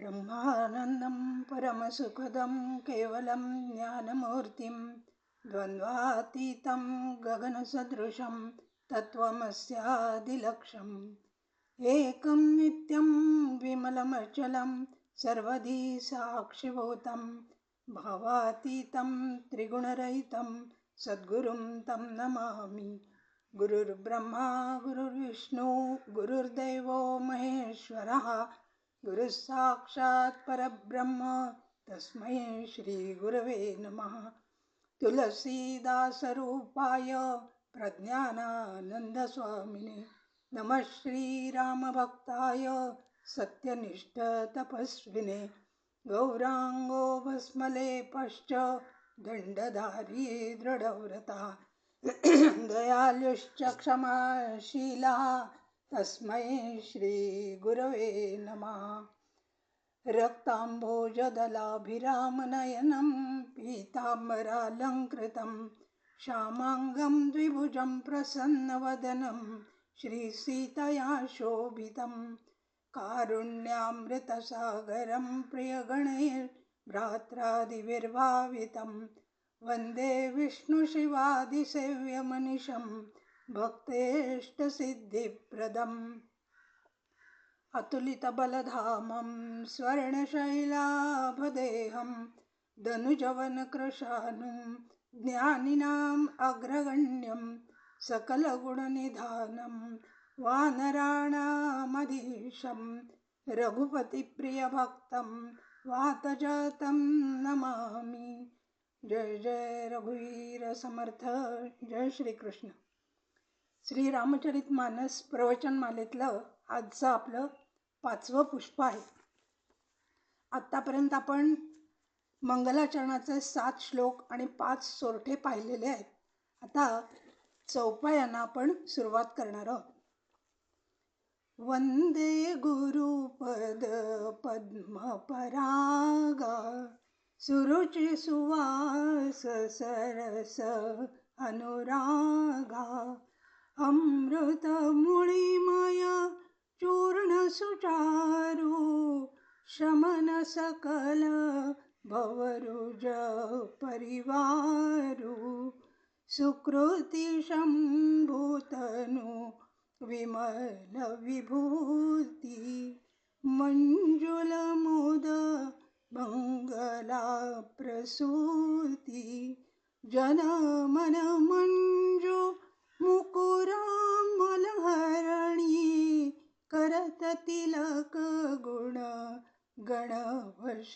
ब्रह्मानन्दं परमसुखदं केवलं ज्ञानमूर्तिं द्वन्द्वातीतं गगनसदृशं तत्त्वमस्यादिलक्ष्यम् एकं नित्यं विमलमचलं सर्वधी साक्षिभूतं भावातीतं त्रिगुणरहितं सद्गुरुं तं नमामि। गुरुर्ब्रह्मा गुरुर्विष्णू गुरुर्दैवो महेश्वरः गुरुः साक्षात् परब्रह्म तस्मै श्री गुरवे नमः। तुलसीदासरूपाय प्रज्ञानानन्दस्वामिने नमः श्रीरामभक्ताय सत्यनिष्ठ तपस्विने गौरांगो भस्मलेपश्च दण्डधारी दृढव्रता दयालुश्च क्षमाशीलः तस्मै श्री गुरवे नमः। रक्ताम्भोजदलाभिरामनयनं पीताम्बरालङ्कृतं श्यामाङ्गं द्विभुजं प्रसन्नवदनं श्रीसीतया शोभितं कारुण्यामृतसागरं प्रियगणैर्भ्रात्रादिभिर्भावितं वन्दे विष्णुशिवादिसेव्यमनिशं भक्तेष्टसिद्धिप्रदम्। अतुलितबलधामं स्वर्णशैलाभदेहं दनुजवनकृशानुं ज्ञानिनाम् अग्रगण्यं सकलगुणनिधानं वानराणामधीशं रघुपतिप्रियभक्तं वातजातं नमामि। जय जय रघुवीर समर्थ। जय श्रीकृष्ण। श्री रामचरितमानस प्रवचनमालेतलं आजचं आपलं 5वं पुष्प आहे. आत्तापर्यंत आपण मंगलाचरणाचे 7 श्लोक आणि 5 सोरठे पाहिलेले आहेत. आता चौपायांना आपण सुरुवात करणार आहोत. वंदे गुरुपद पद्मपरागा सुरुचि सुवास सरस अनुरागा अमृतमुळीमय चूर्ण सुचारू शमन सकल भवरुज परिवारू सुकृती शंभूतनु विमल विभूती मंजुल मुद मंगला प्रसूती जनमन मंजू मुकुरामलहरणी करत तिलक गुण गणवशकरणी.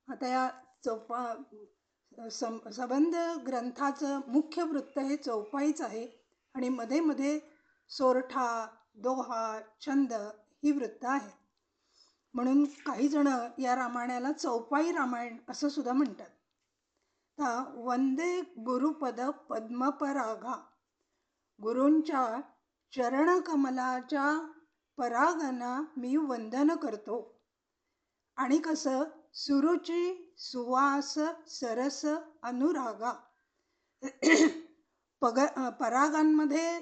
आता या संबंध ग्रंथाचं मुख्य वृत्त हे चौपाईच आहे आणि मध्ये मध्ये सोरठा, दोहा, छंद ही वृत्त आहेत. म्हणून काही जण या रामायणाला चौपाई रामायण असं सुद्धा म्हणतात. वंदे गुरुपद पद्मपरागा, गुरूंच्या चरणकमलाच्या परागांना मी वंदन करतो. आणि कसं? सुरुची सुवास सरस अनुरागा. परागांमध्ये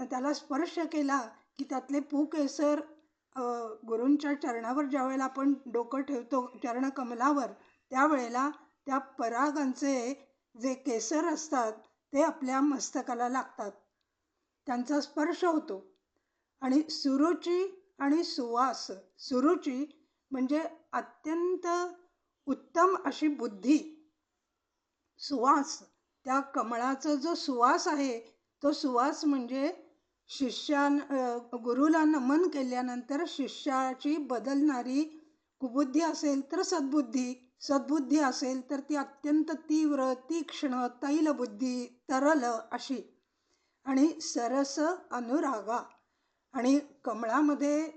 त्याला स्पर्श केला की त्यातले पूकेसर गुरूंच्या चरणावर ज्या वेळेला आपण डोकं ठेवतो चरणकमलावर, त्यावेळेला त्या परागांचे जे केसर असतात ते आपल्या मस्तकाला लागतात, त्यांचा स्पर्श होतो. आणि सुरुची आणि सुवास. सुरुची म्हणजे अत्यंत उत्तम अशी बुद्धी. सुवास, त्या कमळाचा जो सुवास आहे तो सुवास म्हणजे गुरुला नमन केल्यानंतर शिष्याची बदलणारी कुबुद्धी असेल तर सद्बुद्धी, सद्बुद्धी असेल तर ती अत्यंत तीव्र तीक्ष्ण तैलबुद्धी तरल अशी. आणि सरस अनुरागा. आणि कमळामध्ये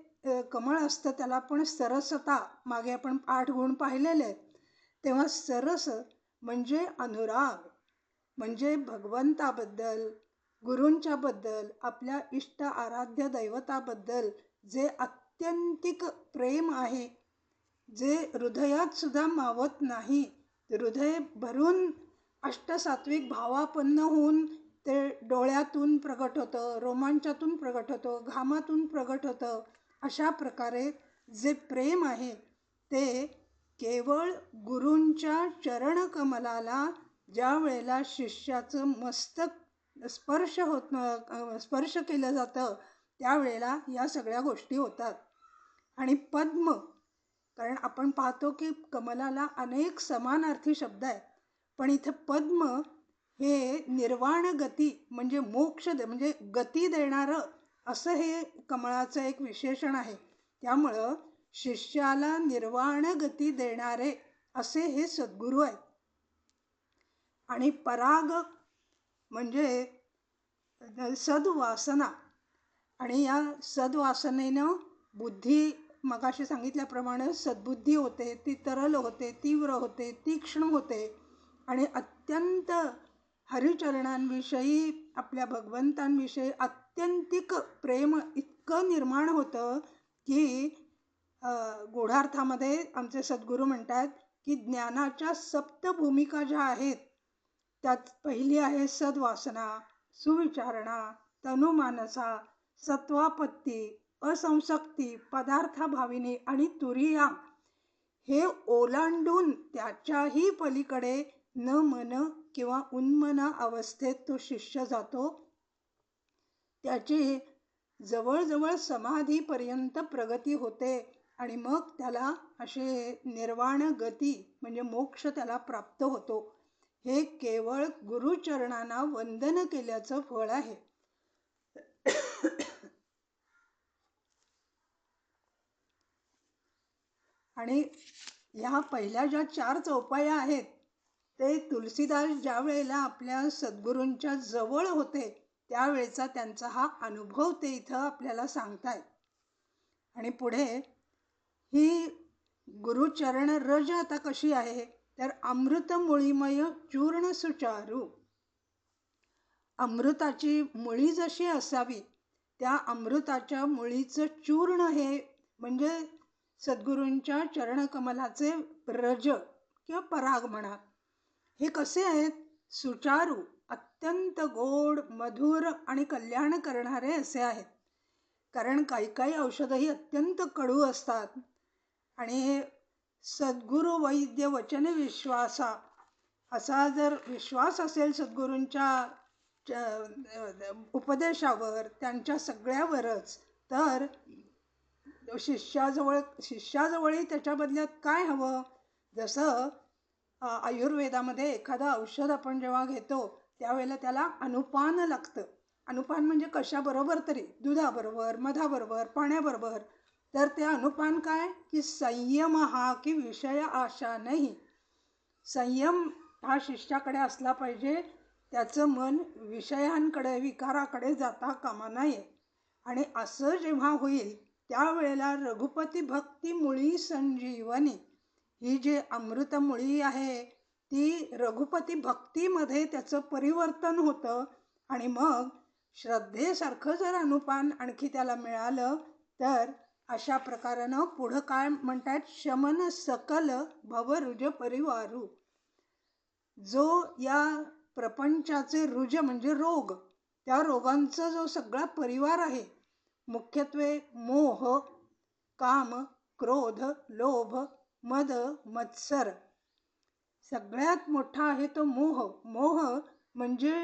कमळ असतं त्याला पण सरसता, मागे आपण 8 गुण पाहिलेले आहेत. तेव्हा सरस म्हणजे अनुराग, म्हणजे भगवंताबद्दल, गुरूंच्या बद्दल, आपल्या इष्ट आराध्य दैवताबद्दल जे आत्यंतिक प्रेम आहे, जे हृदयात सुद्धा मावत नाही. हृदय भरून अष्टसात्विक भावापन्न होऊन ते डोळ्यातून प्रगट होतं, रोमांचातून प्रगट होतं, घामातून प्रगट होतं. अशा प्रकारे जे प्रेम आहे ते केवळ गुरूंच्या चरणकमलाला ज्या वेळेला शिष्याचं मस्तक स्पर्श केलं जातं त्यावेळेला या सगळ्या गोष्टी होतात. आणि पद्म, कारण आपण पाहतो की कमलाला अनेक समानार्थी शब्द आहेत, पण इथे पद्म हे निर्वाण गती म्हणजे म्हणजे गती देणारं असं हे कमळाचं एक विशेषण आहे. त्यामुळं शिष्याला निर्वाण गती देणारे असे हे सद्गुरू आहेत. आणि पराग म्हणजे सद्वासना, आणि या सद्वासनेनं बुद्धी, मगाशी सांगितल्याप्रमाणे सद्बुद्धी होते, ती तरल होते, तीव्र होते, तीक्ष्ण होते आणि अत्यंत हरिचरणांविषयी, आपल्या भगवंतांविषयी आत्यंतिक प्रेम इतकं निर्माण होतं की गूढार्थामध्ये आमचे सद्गुरू म्हणतात की ज्ञानाच्या 7 भूमिका ज्या आहेत त्यात पहिली आहे सद्वासना, सुविचारणा, तनुमानसा, सत्वापत्ती, असंसक्ती, पदार्थाभाविनी आणि तुरिया. हे ओलांडून त्याच्याही पलीकडे न मन किंवा उन्मन अवस्थेत तो शिष्य जातो. त्याची जवळजवळ समाधीपर्यंत प्रगती होते आणि मग त्याला असे निर्वाण गती म्हणजे मोक्ष त्याला प्राप्त होतो. हे केवळ गुरुचरणांना वंदन केल्याचं फळ आहे. आणि ह्या पहिल्या ज्या 4 चौपाया आहेत ते तुलसीदास ज्या वेळेला आपल्या सद्गुरूंच्या जवळ होते त्यावेळेचा त्यांचा हा अनुभव ते इथं आपल्याला सांगतायत. आणि पुढे ही गुरुचरण रज आता कशी आहे तर अमृतमुळीमय चूर्ण सुचारू. अमृताची मुळी जशी असावी त्या अमृताच्या मुळीचं चूर्ण हे म्हणजे सद्गुरूंच्या चरणकमलाचे रज किंवा पराग म्हणा. हे कसे आहेत? सुचारू, अत्यंत गोड, मधुर आणि कल्याण करणारे असे आहेत. कारण काही काही औषधही अत्यंत कडू असतात आणि सद्गुरू वैद्य वचन विश्वासा असा जर विश्वास असेल सद्गुरूंच्या उपदेशावर, त्यांच्या सगळ्यावरच, तर शिष्याजवळही त्याच्या बदल्यात काय हवं. जसं आयुर्वेदामध्ये एखादं औषध आपण जेव्हा घेतो त्यावेळेला त्याला अनुपान लागतं. अनुपान म्हणजे कशाबरोबर तरी, दुधाबरोबर, मधाबरोबर, पाण्याबरोबर. तर ते अनुपान काय की संयम हा की विषय आशा नाही. संयम हा शिष्याकडे असला पाहिजे. त्याचं मन विषयांकडे, विकाराकडे जाता कामा नये. आणि असं जेव्हा होईल त्यावेळेला रघुपती भक्ती मुळी संजीवनी, ही जी अमृतमुळी आहे ती रघुपती भक्तीमध्ये त्याचं परिवर्तन होतं. आणि मग श्रद्धेसारखं जर अनुपान आणखी त्याला मिळालं तर अशा प्रकारानं पुढं काय म्हणतात, शमन सकल भवरुज परिवारू. जो या प्रपंचाचे रुज म्हणजे रोग, त्या रोगांचा जो सगळा परिवार आहे, मुख्यत्वे मोह, काम, क्रोध, लोभ, मद, मत्सर. सगळ्यात मोठा आहे तो मोह. मोह म्हणजे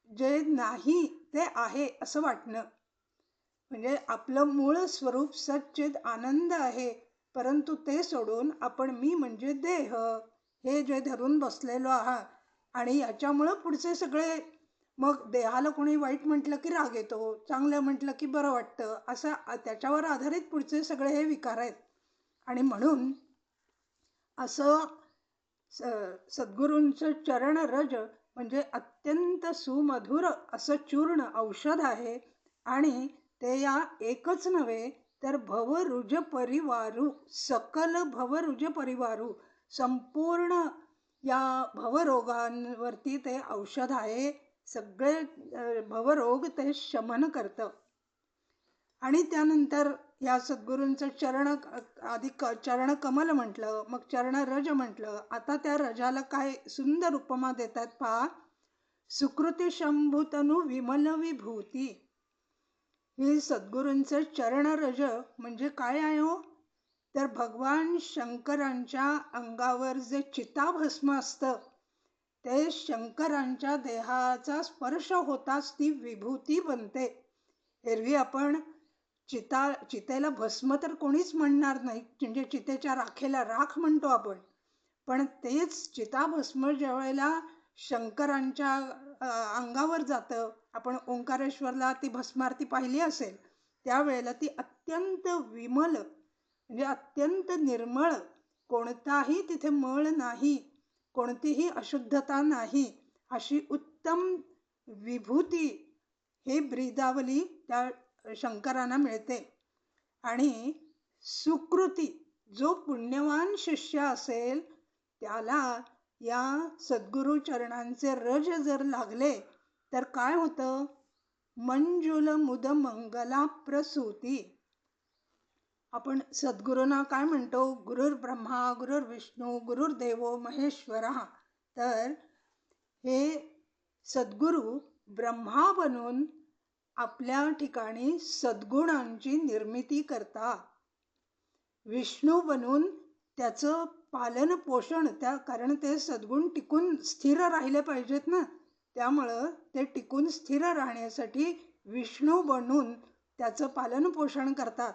जे नाही ते आहे असं वाटणं. म्हणजे आपलं मूळ स्वरूप सच्चिद आनंद आहे, परंतु ते सोडून आपण मी म्हणजे देह हे जे धरून बसलेलो आहात. आणि याच्यामुळं पुढचे सगळे, मग देहाला कोणी वाईट म्हटलं की राग येतो, चांगलं म्हटलं की बरं वाटतं, असं त्याच्यावर आधारित पुढचे सगळे हे विकार आहेत. आणि म्हणून असं सद्गुरूंचं चरण रज म्हणजे अत्यंत सुमधुर असं चूर्ण औषध आहे. आणि ते या एकच नव्हे तर भवरुज परिवारू, सकल भवरुज परिवारू, संपूर्ण या भवरोगांवरती ते औषध आहे. सगळे भवरोग ते शमन करतं. आणि त्यानंतर या सद्गुरूंचं आधी चरण कमल म्हटलं, मग चरण रज म्हटलं. आता त्या रजाला काय सुंदर उपमा देतात पहा. सुकृती शंभुतनु विमल विभूती. ही सद्गुरूंचं चरणरज म्हणजे काय आहे हो? तर भगवान शंकरांच्या अंगावर जे चिताभस्म असतं ते शंकरांच्या देहाचा स्पर्श होताच ती विभूती बनते. एरवी आपण चितेला भस्म तर कोणीच म्हणणार नाही, म्हणजे चितेच्या राखेला राख म्हणतो आपण. पण तेच चिताभस्म ज्या वेळेला शंकरांच्या अंगावर जातं, आपण ओंकारेश्वरला ती भस्मारती पाहिली असेल, त्यावेळेला ती अत्यंत विमल म्हणजे अत्यंत निर्मळ, कोणताही तिथे मळ नाही, कोणतीही अशुद्धता नाही, अशी उत्तम विभूती ही ब्रीदावली त्या शंकरांना मिळते. आणि सुकृती जो पुण्यवान शिष्य असेल त्याला या सद्गुरु चरणांचे रज जर लागले तर काय होतं? मंजुल मुद मंगला प्रसूती. आपण सद्गुरूंना काय म्हणतो? गुरुर ब्रह्मा गुरुर विष्णू गुरुर्देवो महेश्वरा. तर हे सद्गुरू ब्रह्मा बनून आपल्या ठिकाणी सद्गुणांची निर्मिती करतात, विष्णू बनून त्याचं पालन पोषण कारण ते सद्गुण टिकून स्थिर राहिले पाहिजेत ना, त्यामुळं ते टिकून स्थिर राहण्यासाठी विष्णू बनून त्याचं पालन पोषण करतात.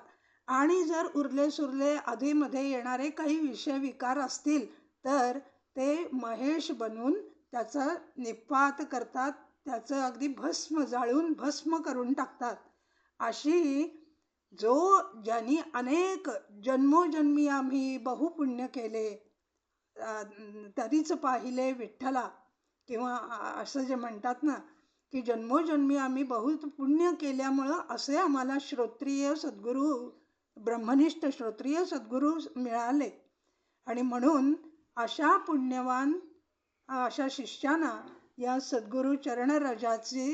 आणि जर उरले सुरले अधेमध्ये येणारे काही विषय विकार असतील तर ते महेश बनून त्याचा निपात करतात, त्याचं अगदी भस्म जाळून भस्म करून टाकतात. अशी ज्यांनी अनेक जन्मोजन्मी आम्ही बहुपुण्य केले तरीच पाहिले विठ्ठला, किंवा असं जे म्हणतात ना की जन्मोजन्मी आम्ही बहुत पुण्य केल्यामुळं असे आम्हाला श्रोत्रिय सद्गुरू, ब्रह्मनिष्ठ श्रोत्रिय सद्गुरू मिळाले. आणि म्हणून अशा पुण्यवान अशा शिष्यांना या सद्गुरू चरणरजाची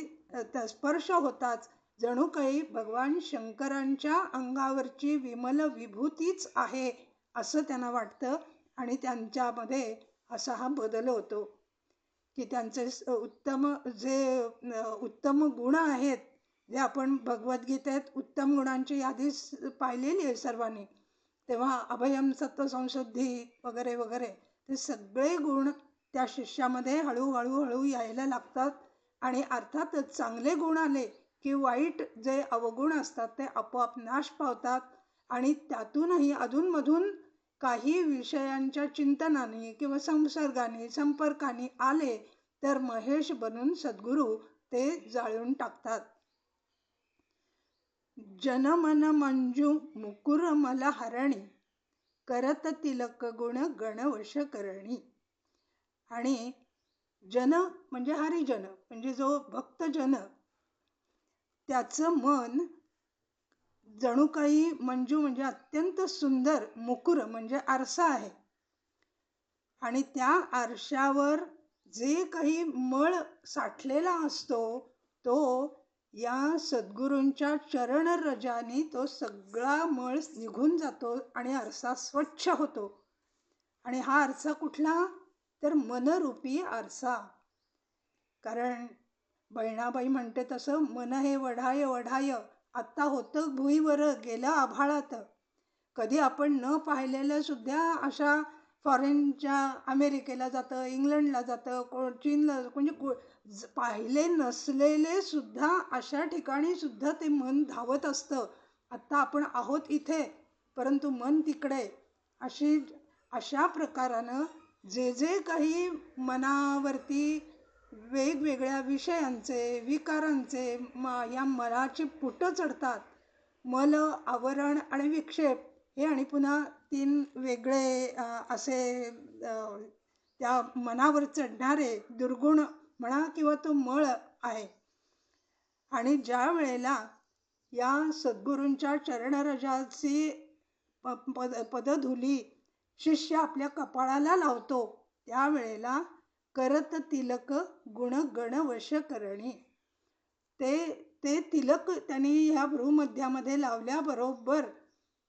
स्पर्श होताच जणू काही भगवान शंकरांच्या अंगावरची विमल विभूतीच आहे असं त्यांना वाटतं. आणि त्यांच्यामध्ये असा हा बदल होतो की त्यांचे उत्तम गुण आहेत, जे आपण भगवद्गीतेत उत्तम गुणांची यादी पाहिलेली आहे सर्वांनी, तेव्हा अभयम सत्व संशुद्धी वगैरे वगैरे ते सगळे गुण त्या शिष्यामध्ये हळूहळू यायला लागतात. आणि अर्थातच चांगले गुण आले की वाईट जे अवगुण असतात ते आपोआप नाश पावतात. आणि त्यातूनही अधूनमधून काही विषयांच्या चिंतनाने किंवा संसर्गाने संपर्काने आले तर महेश बनून सद्गुरू ते जाळून टाकतात. जनमन मंजू मुकुर मला हरणी करत तिलक गुण गणवश करणी. आणि जन म्हणजे हरिजन म्हणजे जो भक्तजन, त्याचं मन जणू काही मंजू म्हणजे अत्यंत सुंदर, मुकुर म्हणजे आरसा आहे. आणि त्या आरशावर जे काही मळ साठलेला असतो तो या सद्गुरूंच्या चरणरजाने तो सगळा मळ निघून जातो आणि आरसा स्वच्छ होतो. आणि हा आरसा कुठला? तर मनरूपी आरसा. कारण बहिणाबाई म्हणते तसं, मन हे वढाय वढाय आत्ता होतं भुईवर गेलं आभाळात. कधी आपण न पाहिलेल्या सुद्धा अशा फॉरेनच्या अमेरिकेला जातं, इंग्लंडला जातं, चीनला, म्हणजे पाहिले नसलेले सुद्धा अशा ठिकाणी सुद्धा ते मन धावत असतं. आत्ता आपण आहोत इथे परंतु मन तिकडे. अशा प्रकारानं जे काही मनावरती वेगवेगळ्या विषयांचे विकारांचे या मनाची पुटं चढतात, मल, आवरण आणि विक्षेप हे आणि पुन्हा 3 वेगळे असे त्या मनावर चढणारे दुर्गुण म्हणा किंवा तो मळ आहे. आणि ज्या वेळेला या सद्गुरूंच्या चरणरजाची पदधुली शिष्य आपल्या कपाळाला लावतो त्यावेळेला करत तिलक गुण गणवश करणी. ते तिलक त्यांनी ह्या भ्रूमध्यामध्ये लावल्याबरोबर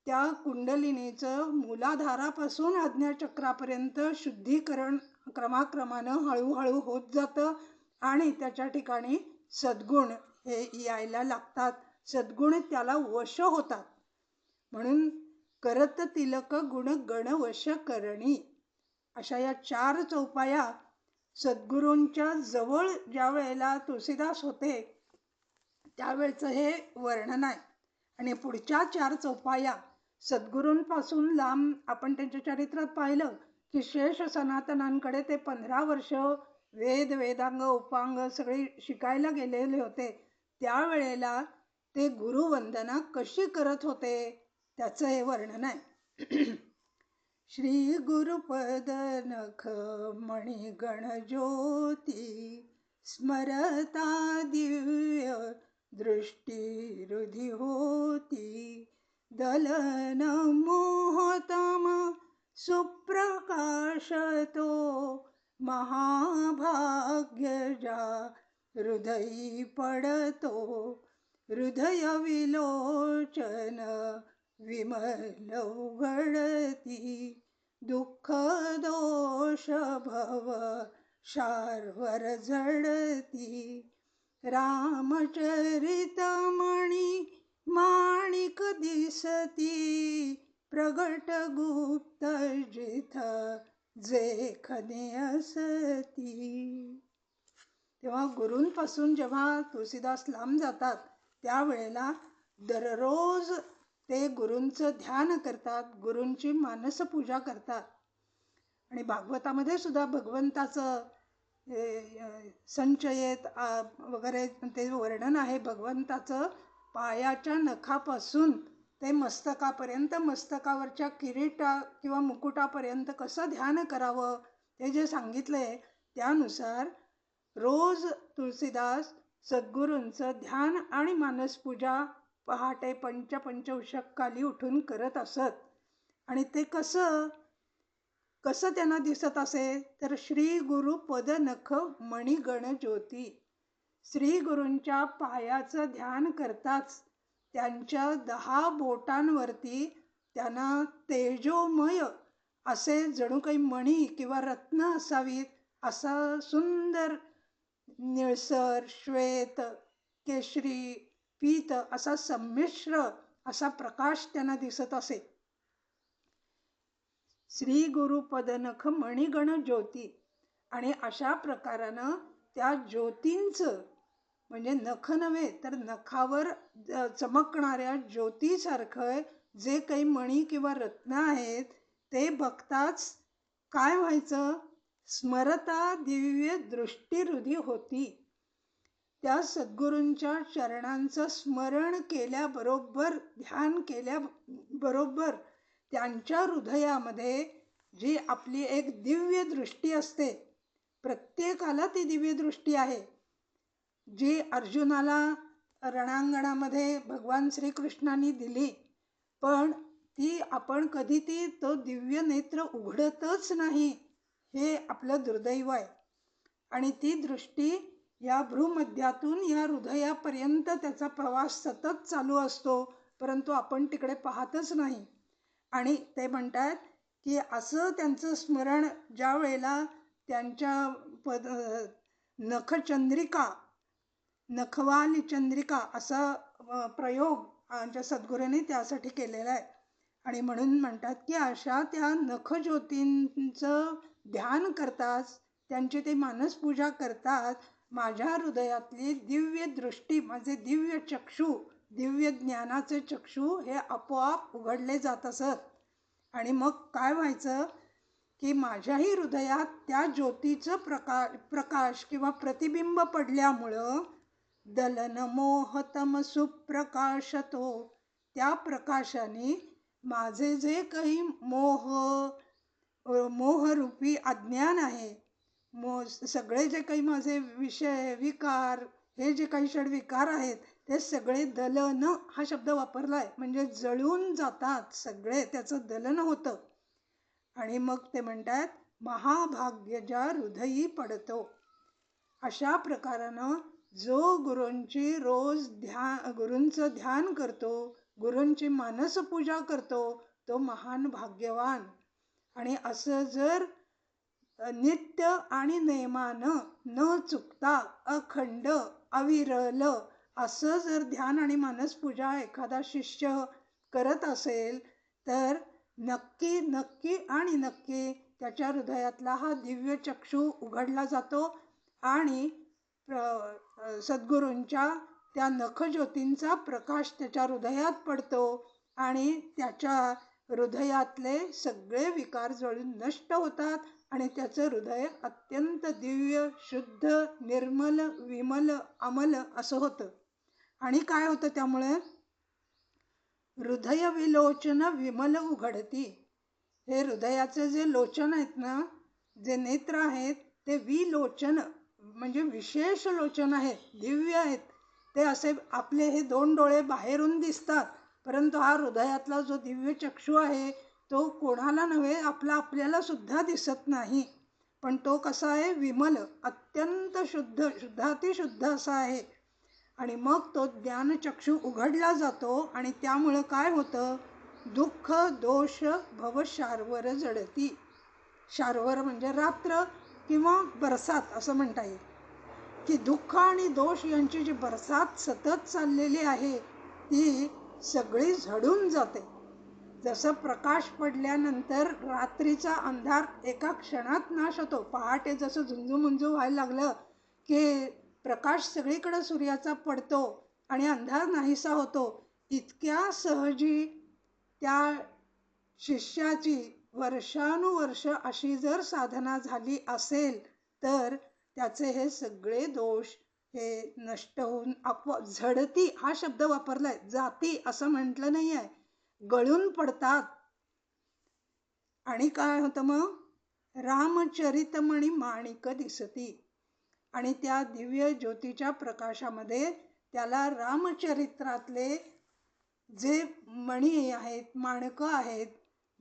त्या कुंडलिनीचं मूलाधारापासून आज्ञाचक्रापर्यंत शुद्धीकरण क्रमाक्रमानं हळूहळू होत जातं. आणि त्याच्या ठिकाणी सद्गुण हे यायला लागतात. सद्गुण त्याला वश होतात. म्हणून करत तिलक गुण गण वश करणी, अशा या 4 चौपाया सद्गुरूंच्या जवळ ज्या वेळेला तुळशीदास होते त्यावेळचं हे वर्णन आहे. आणि पुढच्या 4 चौपाया सद्गुरूंपासून लांब आपण त्यांच्या चरित्रात पाहिलं की शेष सनातनांकडे ते 15 वर्ष वेद वेदांग उपांग सगळी शिकायला गेलेले होते. त्यावेळेला ते गुरुवंदना कशी करत होते त्याचं हे वर्णन आहे. श्री गुरुपद नख मणी गण ज्योती स्मरता दिव्य दृष्टी हृदि होती, दलन मोहतम सुप्रकाशतो महाभाग्य जा हृदयी पडतो, हृदय विलोचन विमल उघडती, दुःख दोष भव शार्वर झडती, रामचरितमणि माणिक दिसती, प्रगट गुप्त जिथ जे खने असती. तेव्हा गुरूंपासून जेव्हा तुळशीदास लांब जातात त्यावेळेला दररोज ते गुरूंचं ध्यान करतात, गुरूंची मानसपूजा करतात. आणि भागवतामध्ये सुद्धा भगवंताचं संचयेत वगैरे ते वर्णन आहे. भगवंताचं पायाच्या नखापासून ते मस्तकापर्यंत, मस्तकावरच्या किरीटा किंवा मुकुटापर्यंत कसं ध्यान करावं ते जे सांगितलंय त्यानुसार रोज तुळशीदास सद्गुरूंचं ध्यान आणि मानसपूजा पहाटे पंचउषकाली उठून करत असत. आणि ते कसं त्यांना दिसत असे तर श्री गुरु पद नख मणिगण ज्योती, श्री गुरूंच्या पायाचं ध्यान करताच त्यांच्या 10 बोटांवरती त्यांना तेजोमय असे जणू काही मणी किंवा रत्न असावीत, असा सुंदर निळसर श्वेत केशरी पीत असा संमिश्र असा प्रकाश त्यांना दिसत असे. श्री गुरुपद नख मणिगण ज्योती. आणि अशा प्रकारानं त्या ज्योतींचं म्हणजे नख नव्हे तर नखावर चमकणाऱ्या ज्योतीसारखं जे काही मणी किंवा रत्न आहेत ते बघताच काय व्हायचं, स्मरता दिव्य दृष्टी हृदि होती. त्या सद्गुरूंच्या चरणांचं स्मरण केल्याबरोबर, ध्यान केल्याबरोबर त्यांच्या हृदयामध्ये जी आपली एक दिव्य दृष्टी असते, प्रत्येकाला ती दिव्य दृष्टी आहे, जी अर्जुनाला रणांगणामध्ये भगवान श्रीकृष्णांनी दिली, पण ती आपण कधी तो दिव्य नेत्र उघडतच नाही, हे आपलं दुर्दैव आहे. आणि ती दृष्टी या भ्रूमध्यातून या हृदयापर्यंत त्याचा प्रवास सतत चालू असतो, परंतु आपण तिकडे पाहतच नाही. आणि ते म्हणतात की असं त्यांचं स्मरण ज्या वेळेला त्यांच्या नखचंद्रिका, नखवाली चंद्रिका असा प्रयोग आमच्या सद्गुरूंनी त्यासाठी केलेला आहे. आणि म्हणून म्हणतात की अशा त्या नखज्योतींचं ध्यान करताच, त्यांची ते मानसपूजा करतात, माझ्या हृदयातली दिव्य दृष्टी, माझे दिव्य चक्षु, दिव्य ज्ञानाचे चक्षु हे आपोआप उघडले जात असत. आणि मग काय व्हायचं की माझ्याही हृदयात त्या ज्योतीचं प्रकाश किंवा प्रतिबिंब पडल्यामुळं दलन मोहतम सुप्रकाशतो, त्या प्रकाशाने माझे जे काही मोहरूपी अज्ञान आहे, सगळे जे काही माझे विषय विकार, हे जे काही षडविकार आहेत ते सगळे दलन हा शब्द वापरलाय, म्हणजे जळून जातात सगळे, त्याचं दलन होतं. आणि मग ते म्हणतात महाभाग्य ज्या हृदयी पडतो. अशा प्रकारानं जो गुरूंची रोज गुरूंचं ध्यान करतो, गुरूंची मानसपूजा करतो, तो महान भाग्यवान. आणि असं जर नित्य आणि नेमानं न चुकता अखंड अविरल असं जर ध्यान आणि मानसपूजा एखादा शिष्य करत असेल तर नक्की नक्की आणि नक्की त्याच्या हृदयातला हा दिव्य चक्षु उघडला जातो आणि सद्गुरूंच्या त्या नखज्योतींचा प्रकाश त्याच्या हृदयात पडतो आणि त्याच्या हृदयातले सगळे विकार जळून नष्ट होतात आणि त्याचं हृदय अत्यंत दिव्य शुद्ध निर्मल विमल अमल असं होतं. आणि काय होतं त्यामुळे? हृदय विलोचन विमल उघडती. हे हृदयाचे जे लोचन आहेत ना, जे नेत्र आहेत ते विलोचन म्हणजे विशेष लोचन आहेत, दिव्य आहेत. ते असे आपले हे 2 डोळे बाहेरून दिसतात, परंतु हा हृदयातला जो दिव्य चक्षु आहे तो कोणाला नव्हे, आपल्याला सुद्धा दिसत नाही. पण तो कसा आहे? विमल, अत्यंत शुद्ध, शुद्धातिशुद्ध असा आहे. आणि मग तो ज्ञानचक्षु उघडला जातो आणि त्यामुळं काय होतं? दुःख दोष भव शार्वर जडती. शार्वर म्हणजे रात्र किंवा बरसात असं म्हणता येईल, की दुःख आणि दोष यांची जी बरसात सतत चाललेली आहे ती सगळी झडून जाते. जसं प्रकाश पडल्यानंतर रात्रीचा अंधार एका क्षणात नाश होतो. पहाटे जसं झुंजूमुंजू व्हायला लागलं की प्रकाश सगळीकडे सूर्याचा पडतो आणि अंधार नाहीसा होतो, इतक्या सहजी त्या शिष्याची वर्षानुवर्ष अशी जर साधना झाली असेल तर त्याचे हे सगळे दोष हे नष्ट होऊन आपोआप झडती हा शब्द वापरलाय, जाती असं म्हटलं नाही आहे, गळून पडतात. आणि काय होतं मग? रामचरितमणी माणिक दिसती. आणि त्या दिव्य ज्योतीच्या प्रकाशामध्ये त्याला रामचरित्रातले जे मणी आहेत, माणकं आहेत,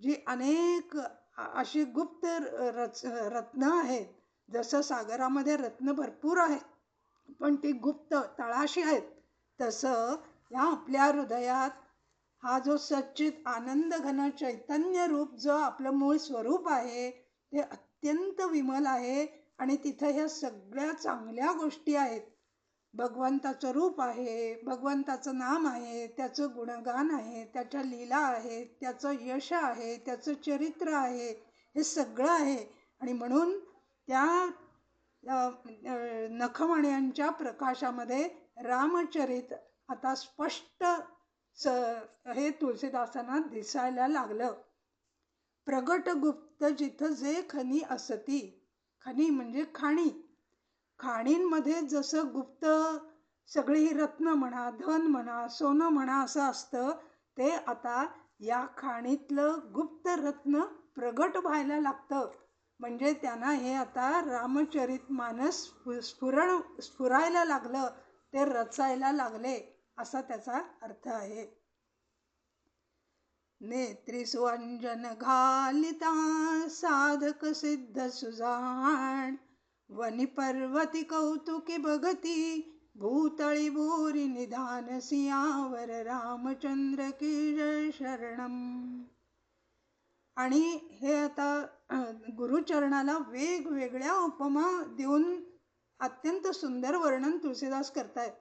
जी अनेक अशी गुप्त रत्न आहेत. जसं सागरामध्ये रत्न भरपूर आहेत पण ती गुप्त तळाशी आहेत, तसं या आपल्या हृदयात हा जो सच्चित आनंद घन चैतन्य रूप जो आपलं मूळ स्वरूप आहे ते अत्यंत विमल आहे आणि तिथं ह्या सगळ्या चांगल्या गोष्टी आहेत. भगवंताचं रूप आहे, भगवंताचं नाम आहे, त्याचं गुणगान आहे, त्याच्या लीला आहेत, त्याचं यश आहे, त्याचं चरित्र आहे, हे सगळं आहे. आणि म्हणून त्या नखमण्यांच्या प्रकाशामध्ये रामचरित आता स्पष्ट हे तुलसीदासांना दिसायला लागलं. प्रगट गुप्त जिथं जे खनी असती. खनी म्हणजे खाणी. खाणींमध्ये जसं गुप्त सगळी रत्न म्हणा, धन म्हणा, सोनं म्हणा असं असतं, ते आता या खाणीतलं गुप्त रत्न प्रगट व्हायला लागतं. म्हणजे त्यांना हे आता रामचरित मानस स्फुरायला लागलं, ते रचायला लागले असा त्याचा अर्थ आहे. नेत्री सुअंजन घालिता साधक सिद्ध सुजाण, वनी पर्वती कौतुकी बघती भूतळी भूरी निधान सियावर रामचंद्र की जय शरणम. आणि हे आता गुरुचरणाला वेगवेगळ्या उपमा देऊन अत्यंत सुंदर वर्णन तुलसीदास करतायत.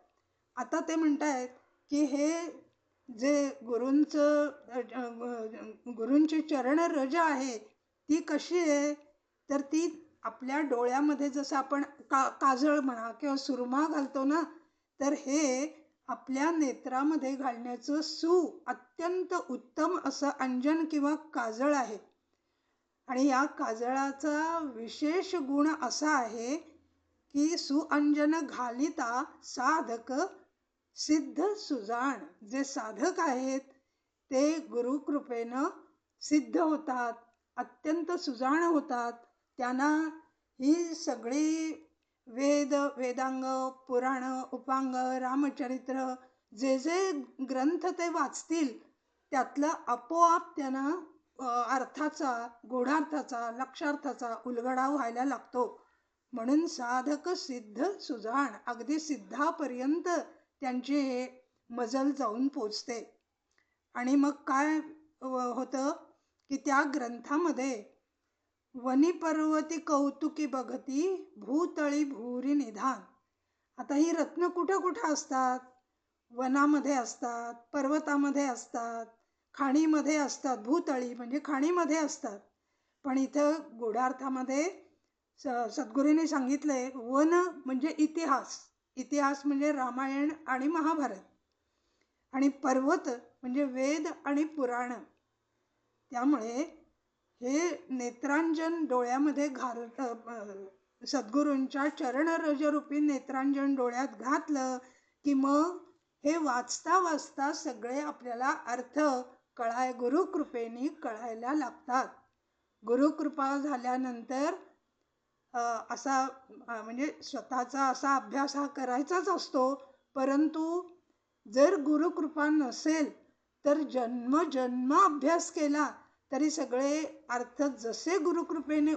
आता ते म्हणतायत की हे जे गुरूंची चरण रज आहे ती कशी आहे, तर ती आपल्या डोळ्यामध्ये जसं आपण काजळ म्हणा किंवा सुरमा घालतो ना, तर हे आपल्या नेत्रामध्ये घालण्याचं अत्यंत उत्तम असं अंजन किंवा काजळ आहे. आणि या काजळाचा विशेष गुण असा आहे की सुअंजन घालिता साधक सिद्ध सुजाण. जे साधक आहेत ते गुरुकृपेनं सिद्ध होतात, अत्यंत सुजाण होतात. त्यांना ही सगळी वेदांग, पुराण, उपांग, रामचरित्र जे जे ग्रंथ ते वाचतील त्यातला आपोआप त्यांना अर्थाचा, गूढार्थाचा, लक्षार्थाचा उलगडा व्हायला लागतो. म्हणून साधक सिद्ध सुजाण, अगदी सिद्धापर्यंत त्यांची हे मजल जाऊन पोचते. आणि मग काय होतं की त्या ग्रंथामध्ये वनी पर्वती कौतुकी बघती भूतळी भूरी निधान. आता ही रत्न कुठं कुठं असतात? वनामध्ये असतात, पर्वतामध्ये असतात, खाणीमध्ये असतात. भूतळी म्हणजे खाणीमध्ये असतात. पण इथं गूढार्थामध्ये सद्गुरूंनी सांगितलंय वन म्हणजे इतिहास. इतिहास म्हणजे रामायण आणि महाभारत. आणि पर्वत म्हणजे वेद आणि पुराण. त्यामुळे हे नेत्रांजन डोळ्यामध्ये सद्गुरूंच्या चरणरजरूपी नेत्रांजन डोळ्यात घातलं की मग हे वाचता वाचता सगळे आपल्याला अर्थ गुरुकृपेने कळायला लागतात. गुरुकृपा झाल्यानंतर असा म्हणजे स्वतःचा असा अभ्यास हा करायचाच असतो. परंतु जर गुरुकृपा नसेल तर जन्म अभ्यास केला तरी सगळे अर्थ जसे गुरुकृपेने